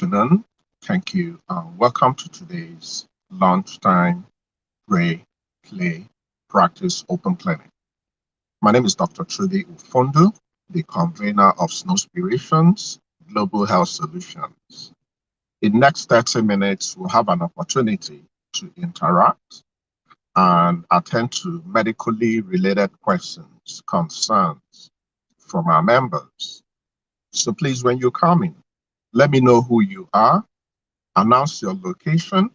afternoon. Thank you, and welcome to today's lunchtime pray, play, practice open clinic. My name is Dr. Chudi Ufondu, the convener of Snowspirations Global Health Solutions. In the next 30 minutes, we'll have an opportunity to interact and attend to medically related questions, concerns from our members. So please, when you come in, let me know who you are, announce your location,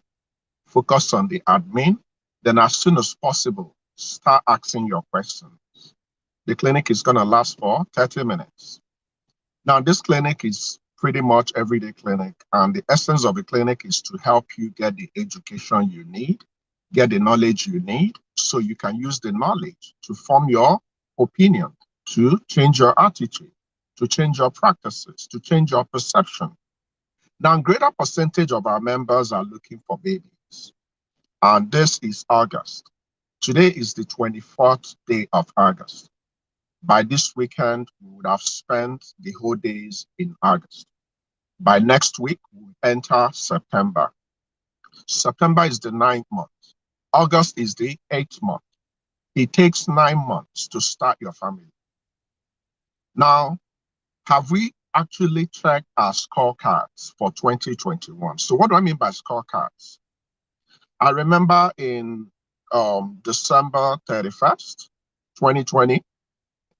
focus on the admin, then as soon as possible, start asking your questions. The clinic is going to last for 30 minutes. Now, this clinic is pretty much everyday clinic, and the essence of the clinic is to help you get the education you need, get the knowledge you need, so you can use the knowledge to form your opinion, to change your attitude, to change your practices, to change your perception. Now, a greater percentage of our members are looking for babies, and this is August. Today is the 24th day of August. By this weekend, we would have spent the whole days in August. By next week, we enter September. September is the 9th month. August is the 8th month. It takes 9 months to start your family. Now, have we actually checked our scorecards for 2021? So what do I mean by scorecards? I remember in December 31st, 2020,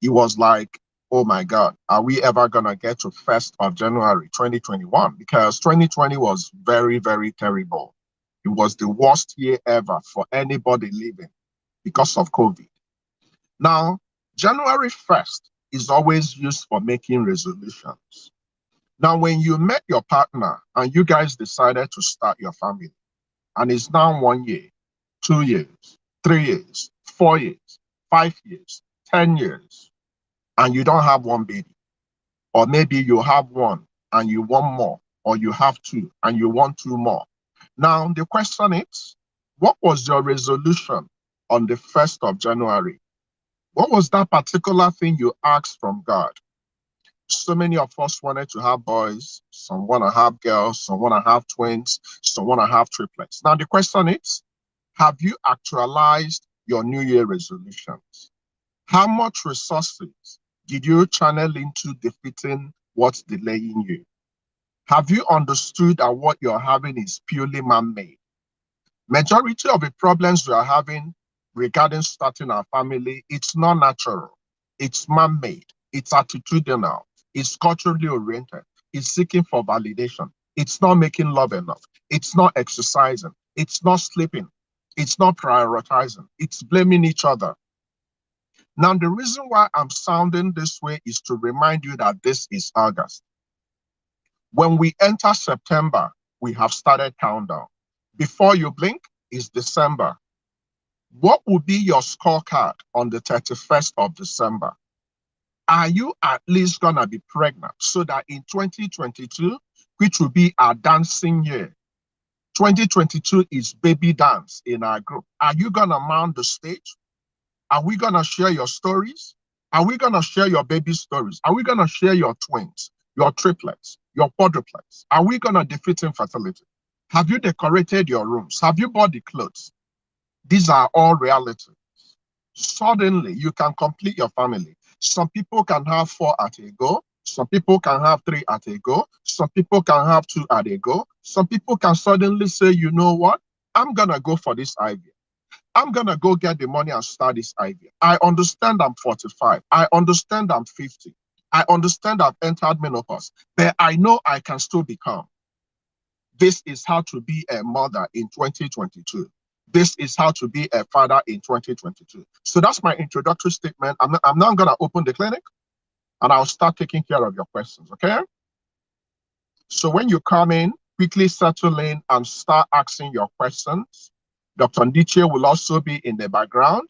it was like, oh my God, are we ever going to get to 1st of January 2021? Because 2020 was very, very terrible. It was the worst year ever for anybody living because of COVID. Now, January 1st is always used for making resolutions. Now, when you met your partner and you guys decided to start your family, and it's now 1 year, 2 years, 3 years, 4 years, 5 years, 10 years, and you don't have one baby, or maybe you have one and you want more, or you have two and you want two more. Now, the question is, what was your resolution on the 1st of January? What was that particular thing you asked from God? So many of us wanted to have boys, some want to have girls, some want to have twins, some want to have triplets. Now, the question is, have you actualized your New Year resolutions? How much resources did you channel into defeating what's delaying you? Have you understood that what you're having is purely man-made? Majority of the problems we are having regarding starting our family, it's not natural, it's man-made, it's attitudinal, it's culturally oriented, it's seeking for validation, it's not making love enough, it's not exercising, it's not sleeping, it's not prioritizing, it's blaming each other. Now, the reason why I'm sounding this way is to remind you that this is August. When we enter September, we have started countdown. Before you blink, is December. What will be your scorecard on the 31st of December? Are you at least going to be pregnant so that in 2022, which will be our dancing year, 2022 is baby dance in our group. Are you going to mount the stage? Are we going to share your stories? Are we going to share your baby stories? Are we going to share your twins, your triplets, your quadruplets? Are we going to defeat infertility? Have you decorated your rooms? Have you bought the clothes? These are all realities. Suddenly, you can complete your family. Some people can have 4 at a go. Some people can have 3 at a go. Some people can have 2 at a go. Some people can suddenly say, you know what? I'm going to go for this IVF. I'm going to go get the money and start this IVF. I understand I'm 45. I understand I'm 50. I understand I've entered menopause, but I know I can still become. This is how to be a mother in 2022. This is how to be a father in 2022. So that's my introductory statement. I'm now going to open the clinic and I'll start taking care of your questions, okay? So when you come in, quickly settle in and start asking your questions. Dr. Ndiche will also be in the background.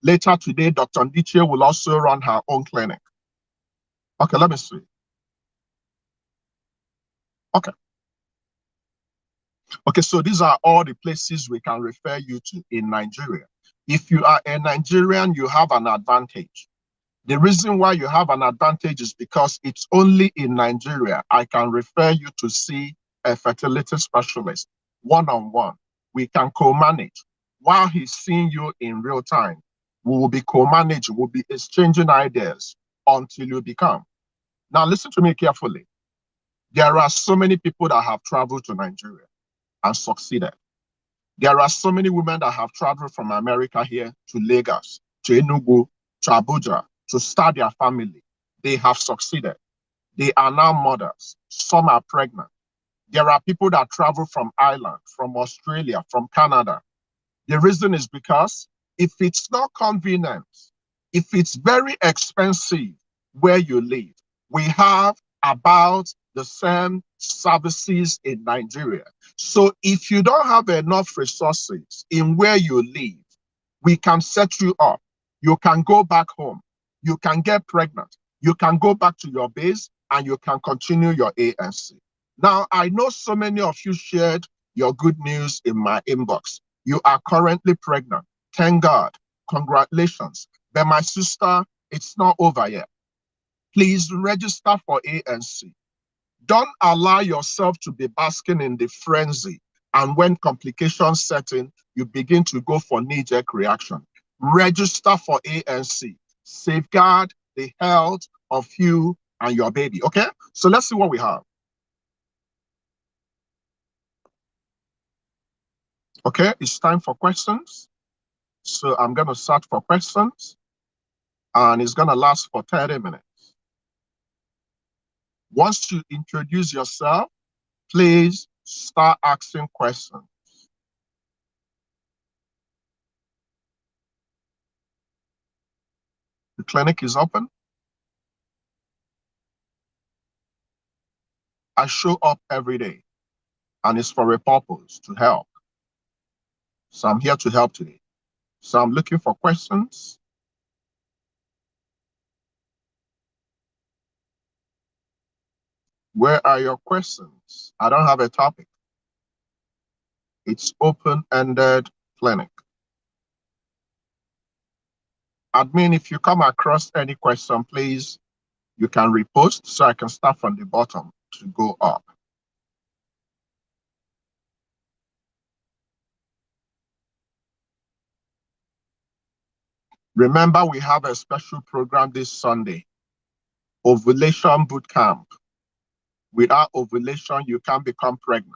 Later today, Dr. Ndiche will also run her own clinic. Okay, let me see. Okay, so these are all the places we can refer you to in Nigeria. If you are a Nigerian, you have an advantage. The reason why you have an advantage is because it's only in Nigeria. I can refer you to see a fertility specialist one-on-one. We can co-manage. While he's seeing you in real time, we will be co-managing, we'll be exchanging ideas until you become. Now, listen to me carefully. There are so many people that have traveled to Nigeria and succeeded. There are so many women that have traveled from America here to Lagos, to Enugu, to Abuja, to start their family. They have succeeded. They are now mothers. Some are pregnant. There are people that travel from Ireland, from Australia, from Canada. The reason is because if it's not convenient, if it's very expensive where you live, we have about the same services in Nigeria. So if you don't have enough resources in where you live, we can set you up. You can go back home. You can get pregnant. You can go back to your base and you can continue your ANC. Now, I know so many of you shared your good news in my inbox. You are currently pregnant. Thank God. Congratulations. But my sister, it's not over yet. Please register for ANC. Don't allow yourself to be basking in the frenzy. And when complications set in, you begin to go for knee-jerk reaction. Register for ANC. Safeguard the health of you and your baby. Okay? So let's see what we have. Okay, it's time for questions. So I'm going to search for questions. And it's going to last for 30 minutes. Once you introduce yourself, please start asking questions. The clinic is open. I show up every day, and it's for a purpose, to help. So I'm here to help today. So I'm looking for questions. Where are your questions? I don't have a topic. It's open-ended clinic. Admin, if you come across any question, please, you can repost so I can start from the bottom to go up. Remember, we have a special program this Sunday, Ovulation Bootcamp. Without ovulation, you can't become pregnant.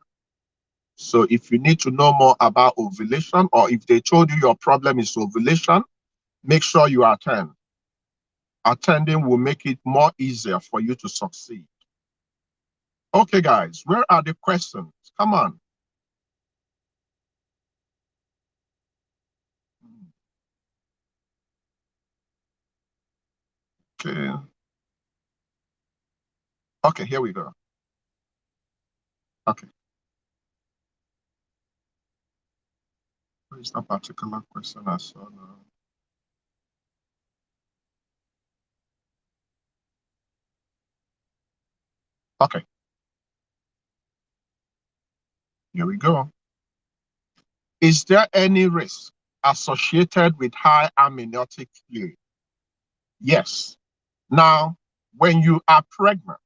So if you need to know more about ovulation, or if they told you your problem is ovulation, make sure you attend. Attending will make it more easier for you to succeed. Okay, guys, where are the questions? Come on. Okay. Okay, here we go. Okay. Where is that particular question I saw now? Okay. Here we go. Is there any risk associated with high amniotic fluid? Yes. Now, when you are pregnant,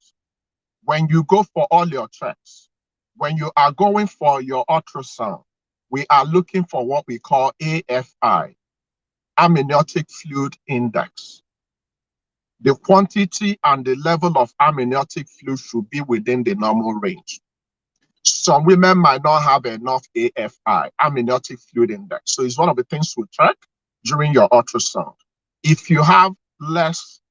when you go for all your checks, when you are going for your ultrasound, we are looking for what we call AFI, amniotic fluid index. The quantity and the level of amniotic fluid should be within the normal range. Some women might not have enough AFI, amniotic fluid index. So it's one of the things we check during your ultrasound. If you have less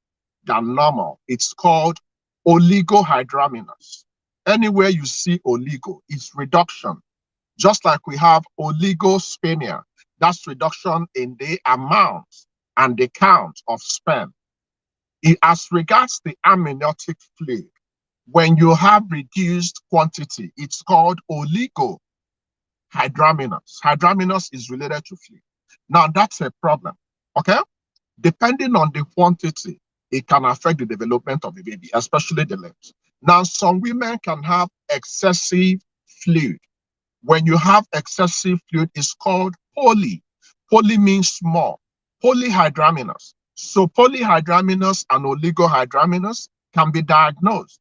than normal, it's called oligohydramnios. Anywhere you see oligo, it's reduction. Just like we have oligospermia, that's reduction in the amount and the count of sperm. As regards the amniotic fluid, when you have reduced quantity, it's called oligohydramnios. Hydramnios is related to fluid. Now that's a problem, okay? Depending on the quantity, it can affect the development of the baby, especially the limbs. Now, some women can have excessive fluid. When you have excessive fluid, it's called poly. Poly means small. Polyhydramnios. So polyhydramnios and oligohydramnios can be diagnosed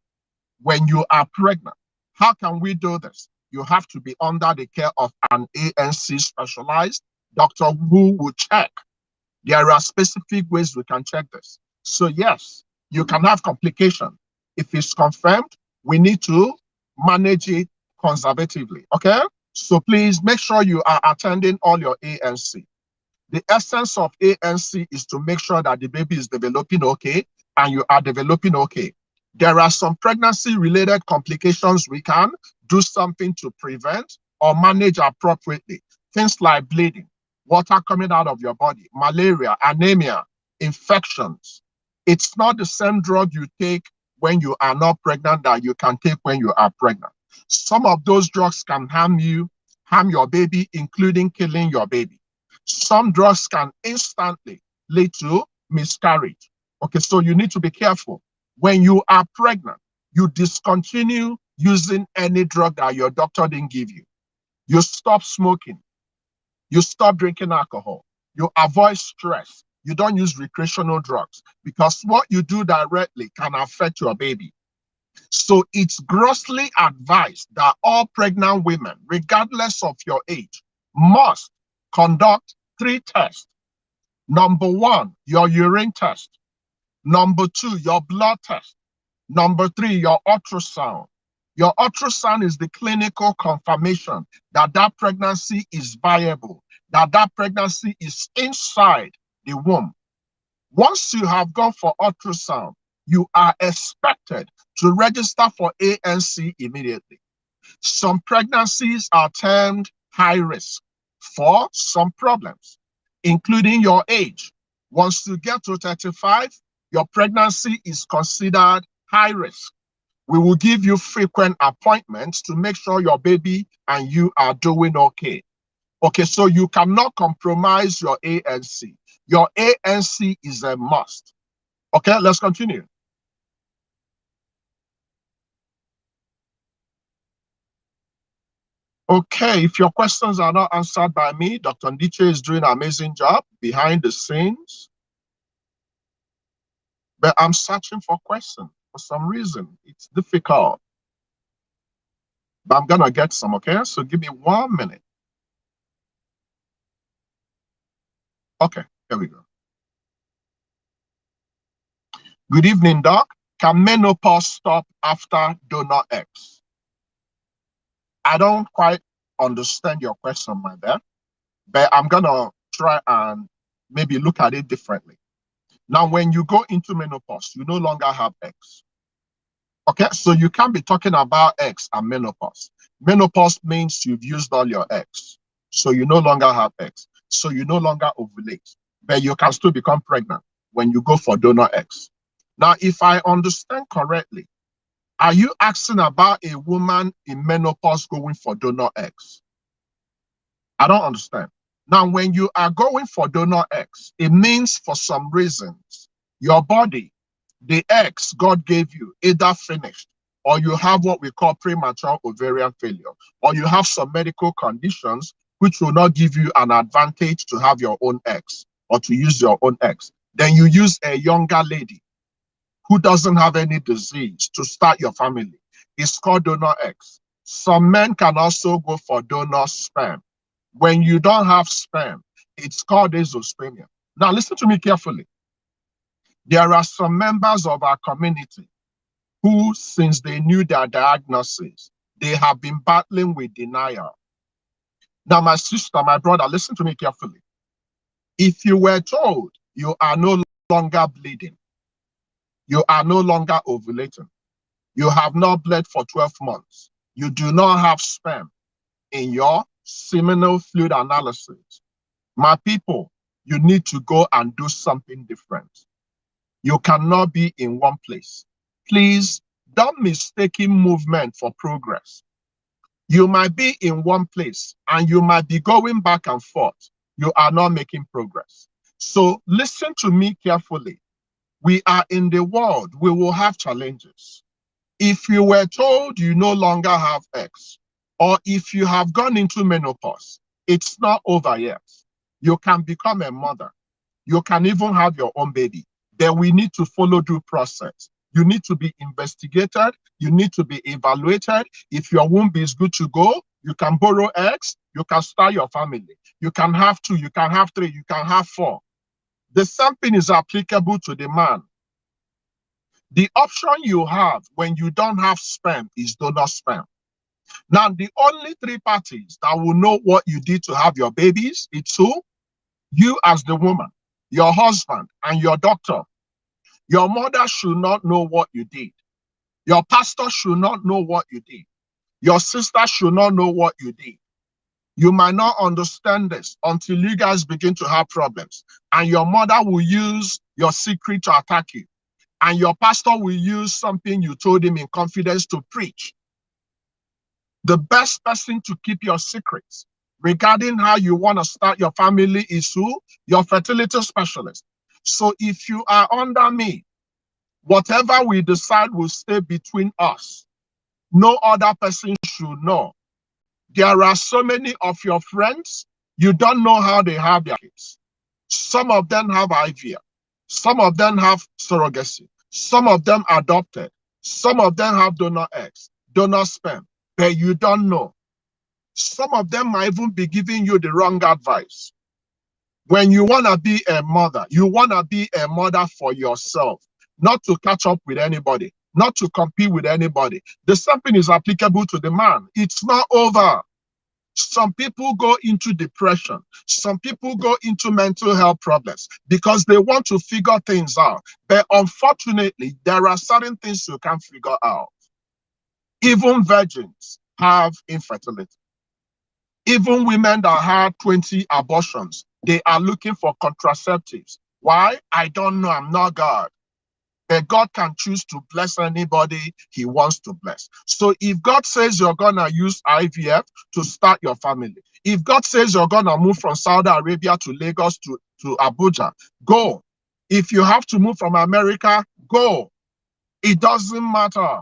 when you are pregnant. How can we do this? You have to be under the care of an ANC specialized doctor who will check. There are specific ways we can check this. So yes, you can have complication. If it's confirmed, we need to manage it conservatively, okay? So please make sure you are attending all your ANC. The essence of ANC is to make sure that the baby is developing okay and you are developing okay. There are some pregnancy-related complications we can do something to prevent or manage appropriately. Things like bleeding, water coming out of your body, malaria, anemia, infections. It's not the same drug you take when you are not pregnant that you can take when you are pregnant. Some of those drugs can harm you, harm your baby, including killing your baby. Some drugs can instantly lead to miscarriage. Okay, so you need to be careful. When you are pregnant, you discontinue using any drug that your doctor didn't give you. You stop smoking. You stop drinking alcohol. You avoid stress. You don't use recreational drugs because what you do directly can affect your baby. So it's grossly advised that all pregnant women, regardless of your age, must conduct 3 tests. Number 1, your urine test. Number 2, your blood test. Number 3, your ultrasound. Your ultrasound is the clinical confirmation that that pregnancy is viable, that that pregnancy is inside the womb. Once you have gone for ultrasound, you are expected to register for ANC immediately. Some pregnancies are termed high risk for some problems, including your age. Once you get to 35, your pregnancy is considered high risk. We will give you frequent appointments to make sure your baby and you are doing okay. Okay, so you cannot compromise your ANC. Your ANC is a must. Okay, let's continue. Okay, if your questions are not answered by me, Dr. Ndiche is doing an amazing job behind the scenes. But I'm searching for questions. For some reason, it's difficult. But I'm going to get some, okay? So give me 1 minute. Okay, here we go. Good evening, Doc. Can menopause stop after donor X? I don't quite understand your question, my dear, but I'm going to try and maybe look at it differently. Now, when you go into menopause, you no longer have X. Okay, so you can't be talking about X and menopause. Menopause means you've used all your X. So you no longer have X. So you no longer ovulate, but you can still become pregnant when you go for donor X. Now, if I understand correctly, are you asking about a woman in menopause going for donor X? I don't understand. Now, when you are going for donor X, it means for some reasons, your body, the eggs God gave you, either finished, or you have what we call premature ovarian failure, or you have some medical conditions which will not give you an advantage to have your own eggs or to use your own eggs. Then you use a younger lady who doesn't have any disease to start your family. It's called donor eggs. Some men can also go for donor sperm. When you don't have sperm, it's called azoospermia. Now listen to me carefully. There are some members of our community who, since they knew their diagnosis, they have been battling with denial. Now, my sister, my brother, listen to me carefully. If you were told you are no longer bleeding, you are no longer ovulating, you have not bled for 12 months, you do not have sperm in your seminal fluid analysis, my people, you need to go and do something different. You cannot be in one place. Please don't mistake movement for progress. You might be in one place and you might be going back and forth. You are not making progress. So listen to me carefully. We are in the world, we will have challenges. If you were told you no longer have X, or if you have gone into menopause, it's not over yet. You can become a mother. You can even have your own baby. Then we need to follow due process. You need to be investigated. You need to be evaluated. If your womb is good to go, you can borrow eggs. You can start your family. You can have 2, you can have 3, you can have 4. The same thing is applicable to the man. The option you have when you don't have sperm is donor sperm. Now, the only 3 parties that will know what you did to have your babies, it's who? You as the woman, your husband, and your doctor. Your mother should not know what you did. Your pastor should not know what you did. Your sister should not know what you did. You might not understand this until you guys begin to have problems. And your mother will use your secret to attack you. And your pastor will use something you told him in confidence to preach. The best person to keep your secrets regarding how you want to start your family is who? Your fertility specialist. So if you are under me, whatever we decide will stay between us. No other person should know. There are so many of your friends, you don't know how they have their kids. Some of them have IVF. Some of them have surrogacy. Some of them adopted. Some of them have donor eggs, donor sperm, but you don't know. Some of them might even be giving you the wrong advice. When you want to be a mother, you want to be a mother for yourself, not to catch up with anybody, not to compete with anybody. The same thing is applicable to the man. It's not over. Some people go into depression. Some people go into mental health problems because they want to figure things out. But unfortunately, there are certain things you can't figure out. Even virgins have infertility. Even women that had 20 abortions, they are looking for contraceptives. Why? I don't know. I'm not God. But God can choose to bless anybody he wants to bless. So if God says you're going to use IVF to start your family, if God says you're going to move from Saudi Arabia to Lagos to Abuja, go. If you have to move from America, go. It doesn't matter.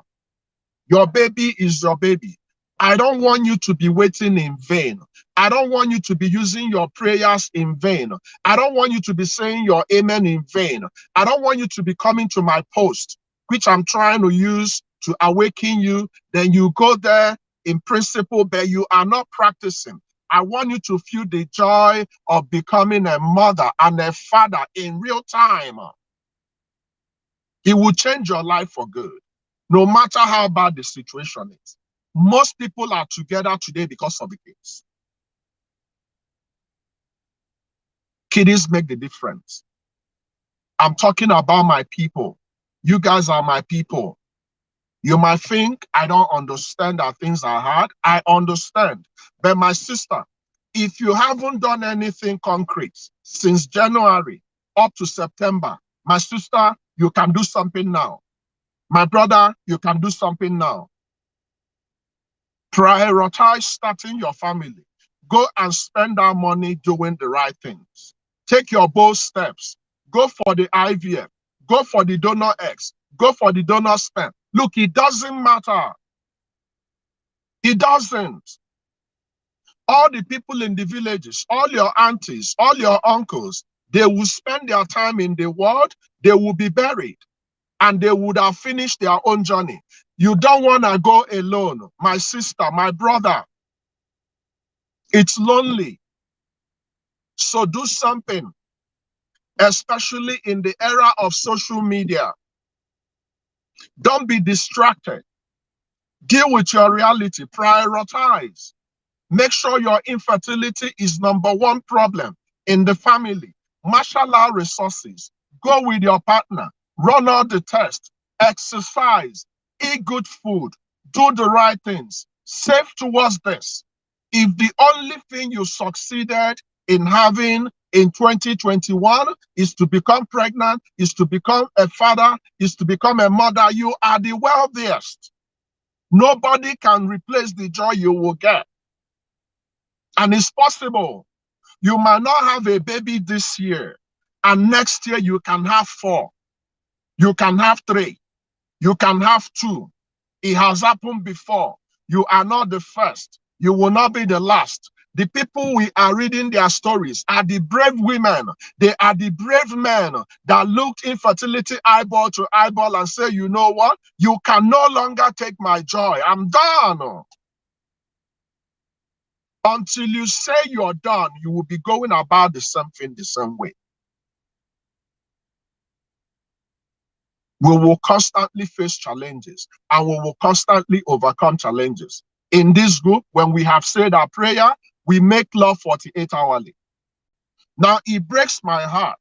Your baby is your baby. I don't want you to be waiting in vain. I don't want you to be using your prayers in vain. I don't want you to be saying your amen in vain. I don't want you to be coming to my post, which I'm trying to use to awaken you. Then you go there in principle, but you are not practicing. I want you to feel the joy of becoming a mother and a father in real time. It will change your life for good, no matter how bad the situation is. Most people are together today because of the kids. Kiddies make the difference. I'm talking about my people. You guys are my people. You might think I don't understand that things are hard. I understand. But my sister, if you haven't done anything concrete since January up to September, my sister, you can do something now. My brother, you can do something now. Prioritize starting your family. Go and spend that money doing the right things. Take your bold steps. Go for the IVF. Go for the donor eggs. Go for the donor sperm. Look, it doesn't matter. It doesn't. All the people in the villages, all your aunties, all your uncles, they will spend their time in the world. They will be buried. And they would have finished their own journey. You don't want to go alone. My sister, my brother, it's lonely. So do something, especially in the era of social media. Don't be distracted. Deal with your reality. Prioritize. Make sure your infertility is #1 problem in the family. Marshal out resources. Go with your partner. Run all the tests. Exercise. Eat good food. Do the right things. Save towards this. If the only thing you succeeded in having in 2021 is to become pregnant, is to become a father, is to become a mother, you are the wealthiest. Nobody can replace the joy you will get. And it's possible. You might not have a baby this year, and next year you can have 4. You can have 3. You can have 2. It has happened before. You are not the first. You will not be the last. The people we are reading their stories are the brave women. They are the brave men that looked infertility eyeball to eyeball and say, you know what? You can no longer take my joy. I'm done. Until you say you're done, you will be going about the same thing the same way. We will constantly face challenges and we will constantly overcome challenges. In this group, when we have said our prayer, we make love 48 hourly. Now, it breaks my heart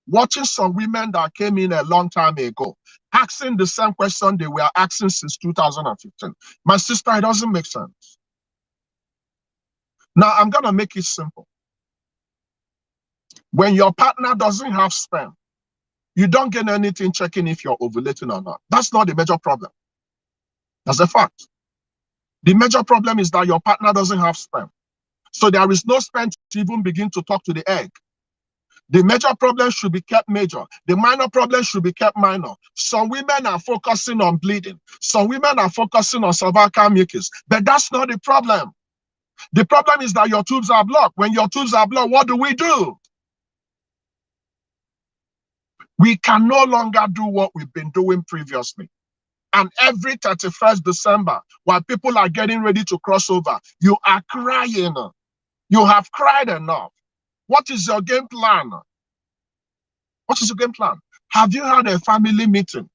watching some women that came in a long time ago, asking the same question they were asking since 2015. My sister, it doesn't make sense. Now, I'm going to make it simple. When your partner doesn't have sperm, you don't get anything checking if you're ovulating or not. That's not the major problem. That's a fact. The major problem is that your partner doesn't have sperm. So there is no sperm to even begin to talk to the egg. The major problem should be kept major. The minor problem should be kept minor. Some women are focusing on bleeding. Some women are focusing on cervical mucus. But that's not the problem. The problem is that your tubes are blocked. When your tubes are blocked, what do? We can no longer do what we've been doing previously. And every 31st December, while people are getting ready to cross over, you are crying. You have cried enough. What is your game plan? What is your game plan? Have you had a family meeting?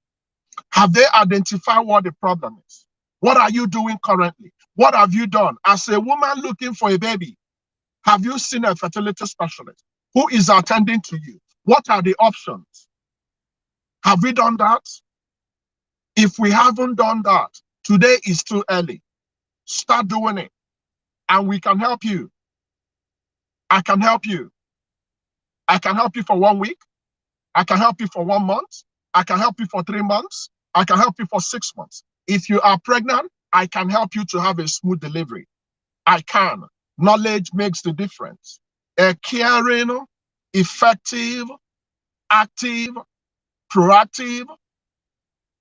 Have they identified what the problem is? What are you doing currently? What have you done? As a woman looking for a baby, have you seen a fertility specialist? Who is attending to you? What are the options? Have we done that? If we haven't done that, today is too early. Start doing it. And we can help you. I can help you. I can help you for 1 week. I can help you for 1 month. I can help you for 3 months. I can help you for 6 months. If you are pregnant, I can help you to have a smooth delivery. I can. Knowledge makes the difference. A caring, effective, active, proactive,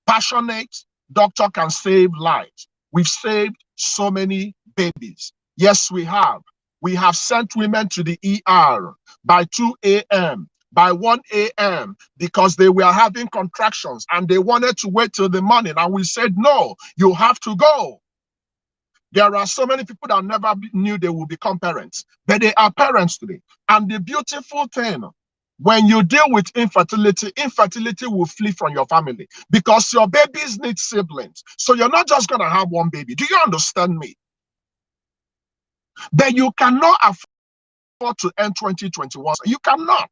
passionate doctor can save lives. We've saved so many babies. Yes, we have. We have sent women to the ER by 2 a.m., by 1 a.m. because they were having contractions and they wanted to wait till the morning. And we said, no, you have to go. There are so many people that never knew they would become parents, but they are parents today. And the beautiful thing, when you deal with infertility, infertility will flee from your family because your babies need siblings. So you're not just going to have one baby. Do you understand me? But you cannot afford to end 2021. You cannot.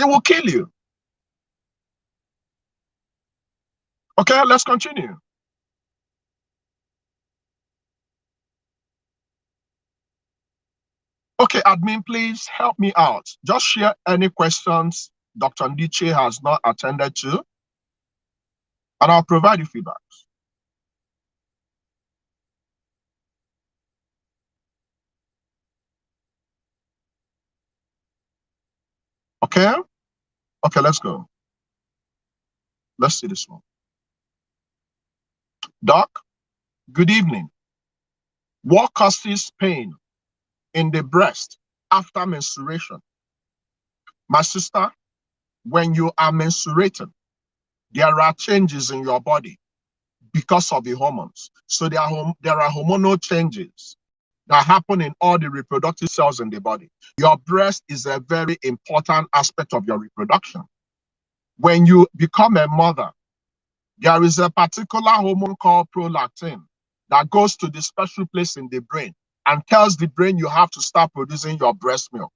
It will kill you. Okay, let's continue. Okay, admin, please help me out. Just share any questions Dr. Ndiche has not attended to, and I'll provide you feedback. Okay? Okay, let's go. Let's see this one. Doc, good evening. What causes pain in the breast after menstruation? My sister, when you are menstruating, there are changes in your body because of the hormones. So there are hormonal changes that happen in all the reproductive cells in the body. Your breast is a very important aspect of your reproduction. When you become a mother, there is a particular hormone called prolactin that goes to the special place in the brain and tells the brain you have to start producing your breast milk.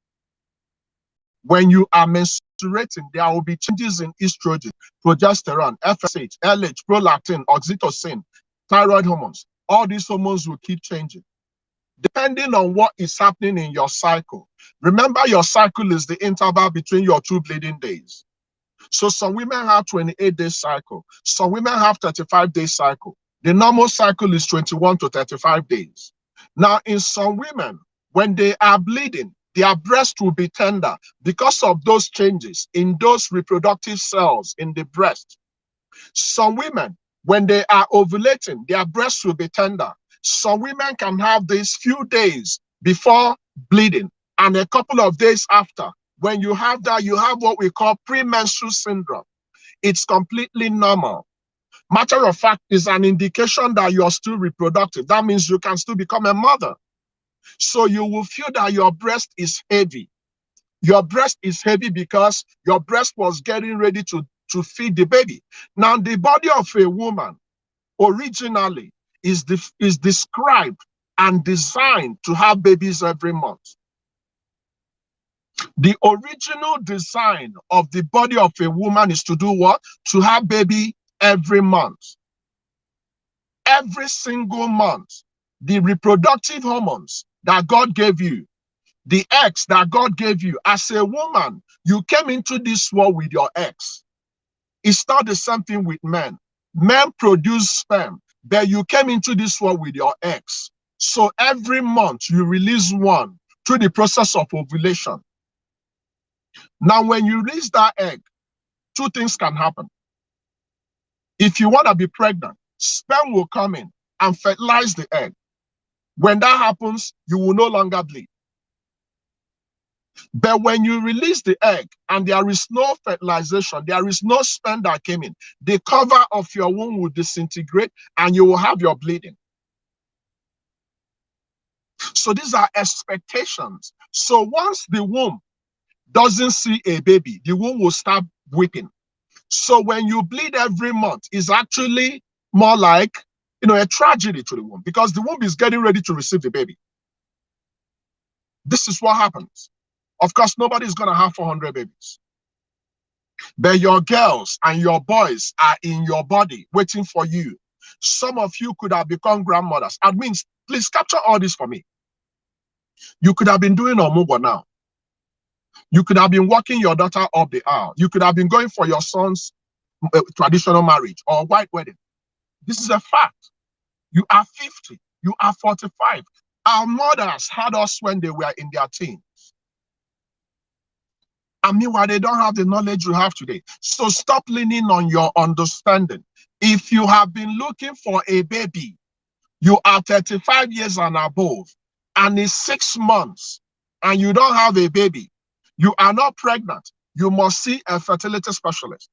When you are menstruating, there will be changes in estrogen, progesterone, FSH, LH, prolactin, oxytocin, thyroid hormones. All these hormones will keep changing, depending on what is happening in your cycle. Remember, your cycle is the interval between your 2 bleeding days. So some women have 28-day cycle. Some women have 35-day cycle. The normal cycle is 21 to 35 days. Now, in some women, when they are bleeding, their breast will be tender because of those changes in those reproductive cells in the breast. Some women, when they are ovulating, their breasts will be tender. Some women can have these few days before bleeding, and a couple of days after. When you have that, you have what we call pre-menstrual syndrome. It's completely normal. Matter of fact, is an indication that you're still reproductive. That means you can still become a mother. So you will feel that your breast is heavy. Your breast is heavy because your breast was getting ready to feed the baby. Now, the body of a woman originally is described and designed to have babies every month. The original design of the body of a woman is to do what? To have baby every month. Every single month. The reproductive hormones that God gave you, the eggs that God gave you, as a woman, you came into this world with your eggs. It's not the same thing with men. Men produce sperm, but you came into this world with your eggs. So every month you release one through the process of ovulation. Now, when you release that egg, two things can happen. If you want to be pregnant, sperm will come in and fertilize the egg. When that happens, you will no longer bleed. But when you release the egg and there is no fertilization, there is no sperm that came in, the cover of your womb will disintegrate and you will have your bleeding. So these are expectations. So once the womb doesn't see a baby, the womb will start weeping. So when you bleed every month, it's actually more like, a tragedy to the womb, because the womb is getting ready to receive the baby. This is what happens. Of course, nobody's going to have 400 babies. But your girls and your boys are in your body waiting for you. Some of you could have become grandmothers. Admins, please capture all this for me. You could have been doing Omugo now. You could have been walking your daughter up the aisle. You could have been going for your son's traditional marriage or white wedding. This is a fact. You are 50. You are 45. Our mothers had us when they were in their teens. And meanwhile, they don't have the knowledge you have today. So stop leaning on your understanding. If you have been looking for a baby, you are 35 years and above, and it's 6 months, and you don't have a baby, you are not pregnant, you must see a fertility specialist.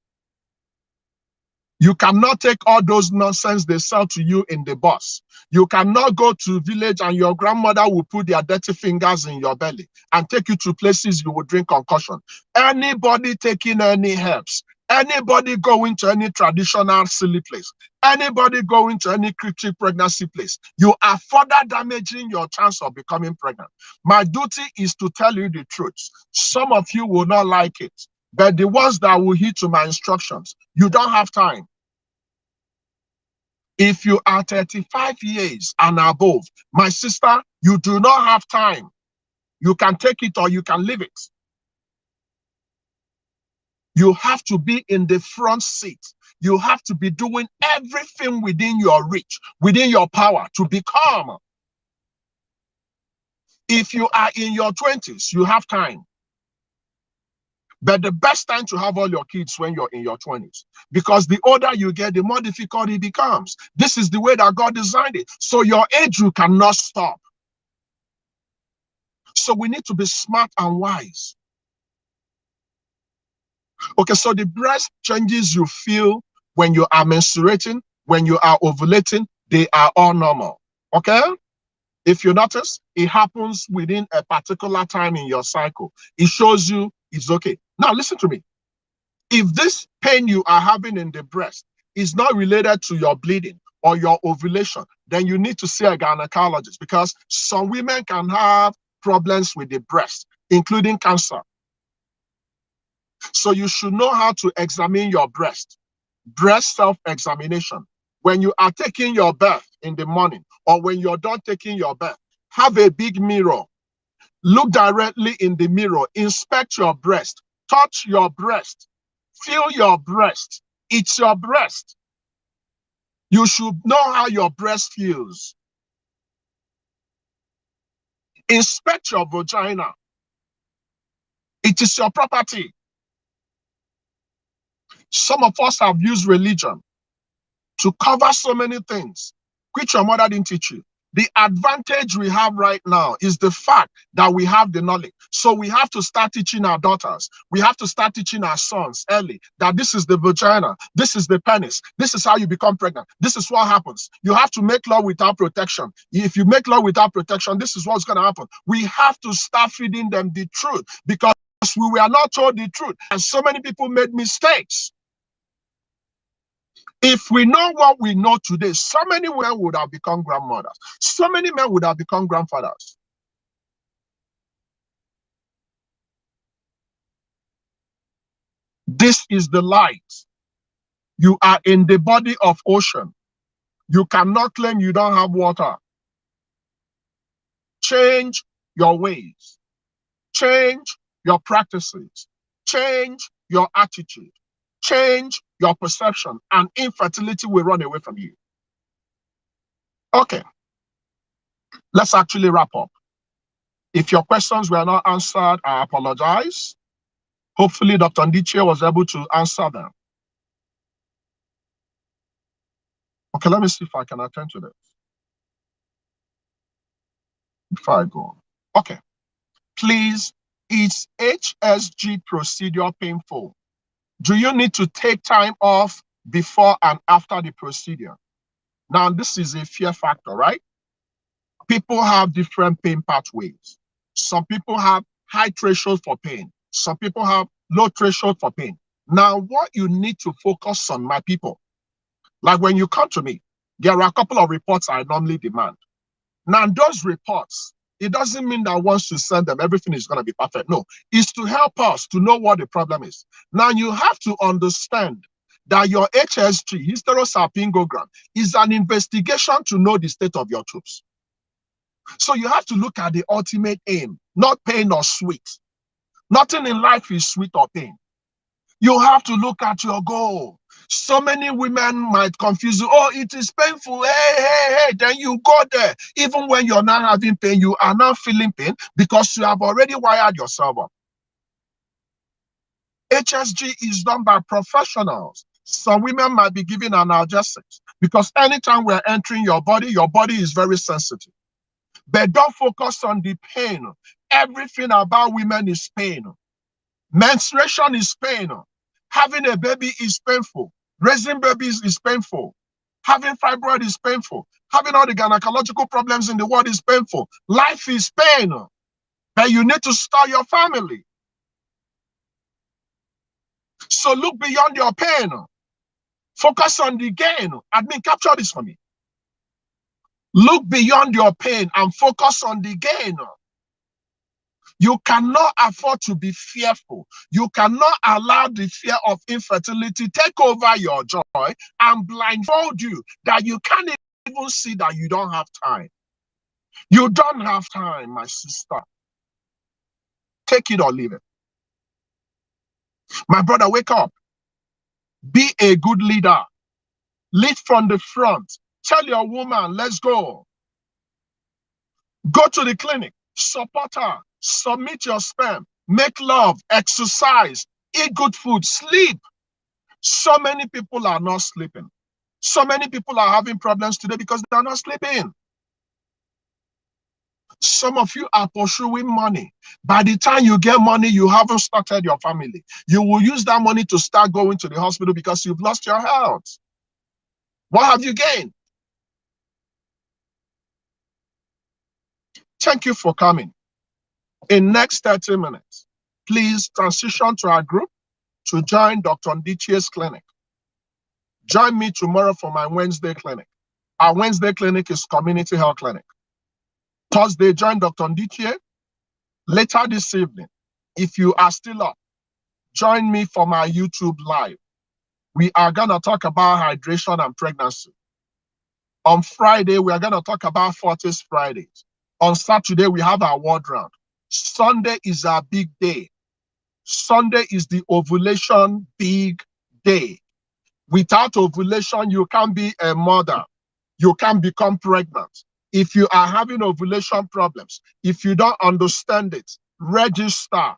You cannot take all those nonsense they sell to you in the bus. You cannot go to village and your grandmother will put their dirty fingers in your belly and take you to places you will drink concussion. Anybody taking any herbs, anybody going to any traditional silly place, anybody going to any cryptic pregnancy place, you are further damaging your chance of becoming pregnant. My duty is to tell you the truth. Some of you will not like it, but the ones that will heed to my instructions, you don't have time. If you are 35 years and above, my sister, you do not have time. You can take it or you can leave it. You have to be in the front seat. You have to be doing everything within your reach, within your power to become. If you are in your 20s, you have time. But the best time to have all your kids when you're in your 20s, because the older you get, the more difficult it becomes. This is the way that God designed it. So your age, you cannot stop. So we need to be smart and wise. Okay, so the breast changes you feel when you are menstruating, when you are ovulating, they are all normal. Okay? If you notice, it happens within a particular time in your cycle. It shows you it's okay. Now, listen to me. If this pain you are having in the breast is not related to your bleeding or your ovulation, then you need to see a gynecologist, because some women can have problems with the breast, including cancer. So you should know how to examine your breast. Breast self-examination. When you are taking your bath in the morning or when you're done taking your bath, have a big mirror. Look directly in the mirror. Inspect your breast. Touch your breast. Feel your breast. It's your breast. You should know how your breast feels. Inspect your vagina. It is your property. Some of us have used religion to cover so many things which your mother didn't teach you. The advantage we have right now is the fact that we have the knowledge. So we have to start teaching our daughters. We have to start teaching our sons early that this is the vagina, this is the penis, this is how you become pregnant, this is what happens. You have to make love without protection. If you make love without protection, this is what's going to happen. We have to start feeding them the truth because we were not told the truth. And so many people made mistakes. If we know what we know today, so many women would have become grandmothers. So many men would have become grandfathers. This is the light. You are in the body of ocean. You cannot claim you don't have water. Change your ways. Change your practices. Change your attitude. Change your perception, and infertility will run away from you. Okay, let's actually wrap up. If your questions were not answered, I apologize. Hopefully, Dr. Ndichie was able to answer them. Okay, let me see if I can attend to this before I go on. Okay, please, is HSG procedure painful? Do you need to take time off before and after the procedure? Now, this is a fear factor, right? People have different pain pathways. Some people have high threshold for pain. Some people have low threshold for pain. Now, what you need to focus on, my people, like when you come to me, there are a couple of reports I normally demand. Now, those reports, it doesn't mean that once you send them, everything is going to be perfect. No, it's to help us to know what the problem is. Now, you have to understand that your HSG, hysterosalpingogram, is an investigation to know the state of your tubes. So you have to look at the ultimate aim, not pain or sweet. Nothing in life is sweet or pain. You have to look at your goal. So many women might confuse you. Oh, it is painful. Hey. Then you go there. Even when you're not having pain, you are not feeling pain because you have already wired yourself up. HSG is done by professionals. Some women might be given analgesics because anytime we're entering your body is very sensitive. But don't focus on the pain. Everything about women is pain. Menstruation is pain. Having a baby is painful. Raising babies is painful. Having fibroid is painful. Having all the gynecological problems in the world is painful. Life is pain. But you need to start your family. So look beyond your pain. Focus on the gain. Admin, capture this for me. Look beyond your pain and focus on the gain. You cannot afford to be fearful. You cannot allow the fear of infertility take over your joy and blindfold you that you can't even see that you don't have time. You don't have time, my sister. Take it or leave it. My brother, wake up. Be a good leader. Lead from the front. Tell your woman, let's go. Go to the clinic. Support her. Submit your sperm. Make love. Exercise. Eat good food. Sleep. So many people are not sleeping. So many people are having problems today because they are not sleeping. Some of you are pursuing money. By the time you get money, you haven't started your family. You will use that money to start going to the hospital because you've lost your health. What have you gained? Thank you for coming. In next 30 minutes, please transition to our group to join Dr. Ndichie's clinic. Join me tomorrow for my Wednesday clinic. Our Wednesday clinic is community health clinic. Thursday, join Dr. Ndichie. Later this evening, if you are still up, join me for my YouTube live. We are going to talk about hydration and pregnancy. On Friday, we are going to talk about 40s Fridays. On Saturday, we have our word round. Sunday is our big day. Sunday is the ovulation big day. Without ovulation, you can't be a mother. You can't become pregnant. If you are having ovulation problems, if you don't understand it, register.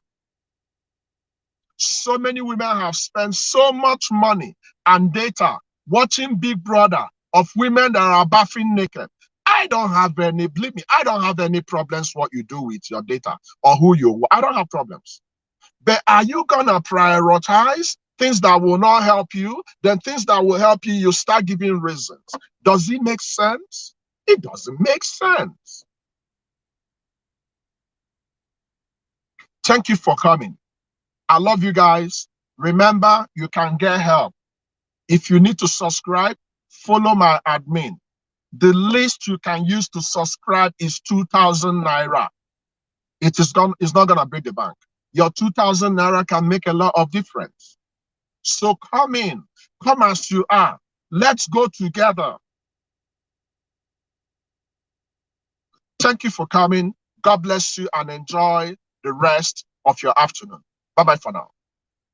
So many women have spent so much money and data watching Big Brother of women that are bathing naked. I I don't have any, believe me, I don't have any problems what you do with your data or who you, I don't have problems. But are you gonna prioritize things that will not help you? Then things that will help you, you start giving reasons. Does it make sense? It doesn't make sense. Thank you for coming. I love you guys. Remember, you can get help. If you need to subscribe, follow my admin. The least you can use to subscribe is 2,000 naira. It's not gonna break the bank. Your 2,000 naira can make a lot of difference. So come in, come as you are. Let's go together. Thank you for coming. God bless you and enjoy the rest of your afternoon. Bye-bye for now.